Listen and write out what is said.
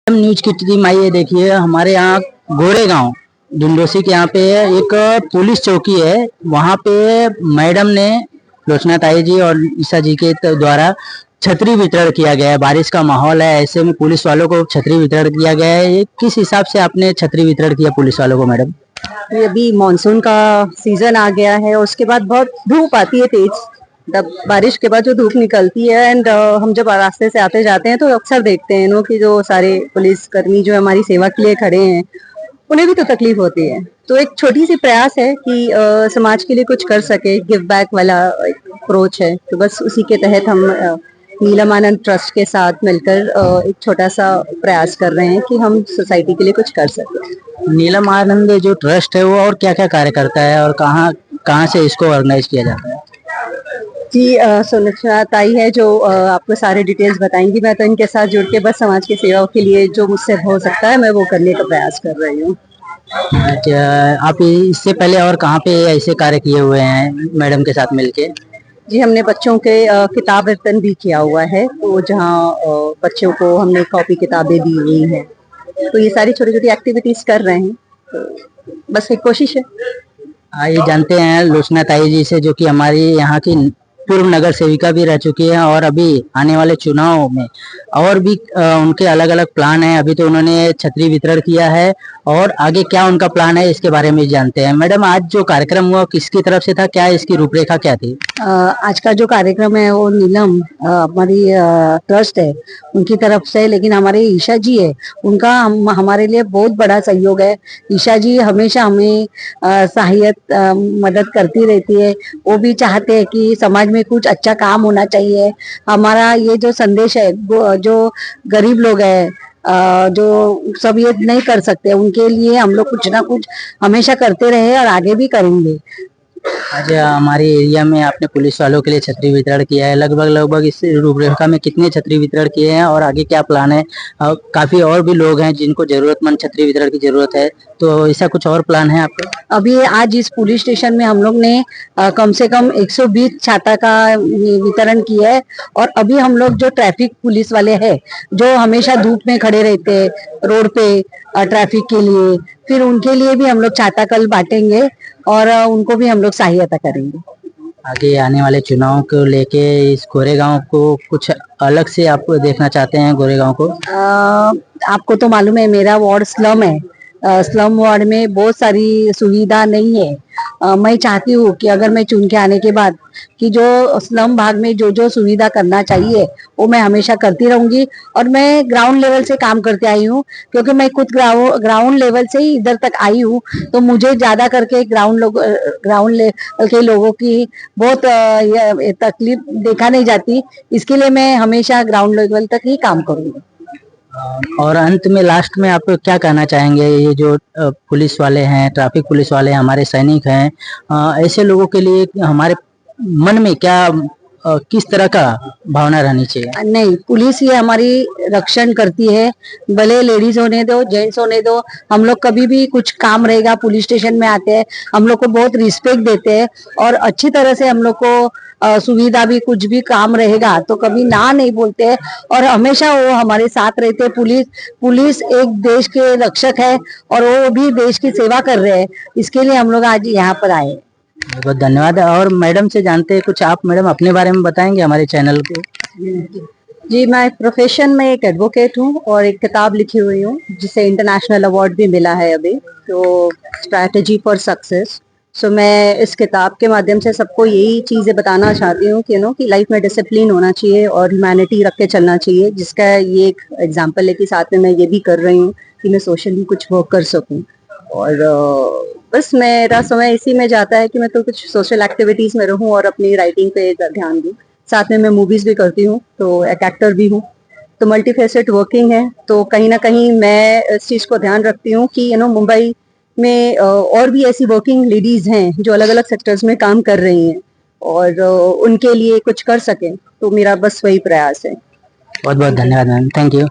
News की team आई है। देखिए हमारे यहाँ गोरेगांव डुंडोसी के यहाँ पे एक पुलिस चौकी है। वहाँ पे मैडम ने लोचना ताई जी और ईसा जी के द्वारा छतरी वितरण किया गया है। बारिश का माहौल है, ऐसे में पुलिस वालों को छतरी वितरण किया गया है। ये किस हिसाब से आपने छतरी वितरण किया पुलिस वालों को मैडम? ये अभी मानसून का सीजन आ गया है और उसके बाद बहुत धूप आती है तेज। तब बारिश के बाद जो धूप निकलती है एंड हम जब रास्ते से आते जाते हैं तो अक्सर देखते हैं कि जो सारे पुलिस कर्मी जो हमारी सेवा के लिए खड़े हैं उन्हें भी तो तकलीफ होती है। तो एक छोटी सी प्रयास है कि समाज के लिए कुछ कर सके, गिव बैक वाला अप्रोच है। तो बस उसी के तहत हम नीलम आनंद ट्रस्ट के साथ मिलकर एक छोटा सा प्रयास कर रहे हैं कि हम सोसाइटी के लिए कुछ कर सके। नीलम आनंद जो ट्रस्ट है वो और क्या क्या कार्य करता है और कहाँ कहाँ से इसको ऑर्गेनाइज किया जाता है? जी सुलक्षणा ताई है जो आपको सारे डिटेल्स बताएंगी। मैं तो इनके साथ जुड़ के बस समाज की सेवा के लिए जो मुझसे हो सकता है मैं वो करने का प्रयास कर रही हूँ। अच्छा, आप इससे पहले और कहाँ पे ऐसे कार्य किए हुए हैं मैडम के साथ मिलके? जी हमने बच्चों के किताब वितरण भी किया हुआ है, तो जहाँ बच्चों को हमने कॉपी किताबें दी हुई हैं। तो ये सारी छोटी छोटी एक्टिविटीज कर रहे हैं, तो बस एक कोशिश है। आइए जानते हैं लोचना ताई जी से, जो कि हमारी यहाँ की पूर्व नगर सेविका भी रह चुकी है और अभी आने वाले चुनाव में और भी उनके अलग अलग प्लान है। अभी तो उन्होंने छतरी वितरण किया है और आगे क्या उनका प्लान है इसके बारे में जानते हैं। मैडम, आज जो कार्यक्रम हुआ किसकी तरफ से था, क्या इसकी रूपरेखा क्या थी? आज का जो कार्यक्रम है वो नीलम हमारी ट्रस्ट है उनकी तरफ से, लेकिन हमारे ईशा जी है उनका हमारे लिए बहुत बड़ा सहयोग है। ईशा जी हमेशा हमें सहायता मदद करती रहती है। वो भी चाहते हैं कि समाज में कुछ अच्छा काम होना चाहिए। हमारा ये जो संदेश है, जो गरीब लोग हैं जो सब ये नहीं कर सकते, उनके लिए हम लोग कुछ ना कुछ हमेशा करते रहे और आगे भी करेंगे। आज हमारे एरिया में आपने पुलिस वालों के लिए छतरी वितरण किया है। लगभग लगभग इस रूपरेखा में कितने छतरी वितरण किए हैं और आगे क्या प्लान है? काफी और भी लोग हैं जिनको जरूरतमंद छतरी वितरण की जरूरत है, तो ऐसा कुछ और प्लान है आपका? अभी आज इस पुलिस स्टेशन में हम लोग ने कम से कम 120 छाता का वितरण किया है। और अभी हम लोग जो ट्रैफिक पुलिस वाले हैं जो हमेशा धूप में खड़े रहते हैं रोड पे ट्रैफिक के लिए, फिर उनके लिए भी हम लोग छाता कल बांटेंगे और उनको भी हम लोग सहायता करेंगे। आगे आने वाले चुनाव को लेके इस गोरेगांव को कुछ अलग से आप देखना चाहते हैं? गोरेगांव को आपको तो मालूम है मेरा वार्ड स्लम है। स्लम वार्ड में बहुत सारी सुविधा नहीं है। मैं चाहती हूँ कि अगर मैं चुन के आने के बाद कि जो स्लम भाग में जो जो सुविधा करना चाहिए वो मैं हमेशा करती रहूंगी। और मैं ग्राउंड लेवल से काम करते आई हूँ, क्योंकि मैं खुद ग्राउंड लेवल से ही इधर तक आई हूँ। तो मुझे ज्यादा करके ग्राउंड लेवल के लोगों की बहुत तकलीफ देखा नहीं जाती, इसके लिए मैं हमेशा ग्राउंड लेवल तक ही काम करूंगी। और अंत में लास्ट में आप क्या कहना चाहेंगे? ये जो पुलिस वाले हैं, ट्रैफिक पुलिस वाले हैं, हमारे सैनिक हैं, ऐसे लोगों के लिए हमारे मन में क्या किस तरह का भावना रहनी चाहिए? नहीं, पुलिस ये हमारी रक्षण करती है, भले लेडीज होने दो जेंट्स होने दो। हम लोग कभी भी कुछ काम रहेगा पुलिस स्टेशन में आते हैं, हम लोग को बहुत रिस्पेक्ट देते हैं और अच्छी तरह से हम लोग को सुविधा भी कुछ भी काम रहेगा तो कभी ना नहीं बोलते हैं और हमेशा वो हमारे साथ रहते हैं। पुलिस एक देश के रक्षक है और वो भी देश की सेवा कर रहे हैं, इसके लिए हम लोग आज यहाँ पर आए। बहुत धन्यवाद। और मैडम से जानते हैं कुछ आप, मैडम अपने बारे में बताएंगे हमारे चैनल को? जी मैं प्रोफेशन में एक एडवोकेट हूँ और एक किताब लिखी हुई हूँ जिसे इंटरनेशनल अवार्ड भी मिला है अभी, तो स्ट्रैटेजी फॉर सक्सेस। सो मैं इस किताब के माध्यम से सबको यही चीजें बताना चाहती हूँ कि लाइफ में डिसिप्लिन होना चाहिए और ह्यूमैनिटी रख के चलना चाहिए, जिसका ये एक एग्जाम्पल है कि साथ में मैं ये भी कर रही हूँ कि मैं सोशली कुछ वर्क कर सकूँ। और बस मेरा समय इसी में जाता है कि मैं तो कुछ सोशल एक्टिविटीज में रहूं और अपनी राइटिंग पे ध्यान दूं। साथ में मैं मूवीज भी करती हूँ, तो एक एक्टर भी हूँ, तो मल्टीफेसेट वर्किंग है। तो कहीं ना कहीं मैं इस चीज को ध्यान रखती हूँ कि मुंबई में और भी ऐसी वर्किंग लेडीज हैं जो अलग अलग सेक्टर्स में काम कर रही हैं और उनके लिए कुछ कर सकें, तो मेरा बस वही प्रयास है। बहुत बहुत धन्यवाद मैम, थैंक यू।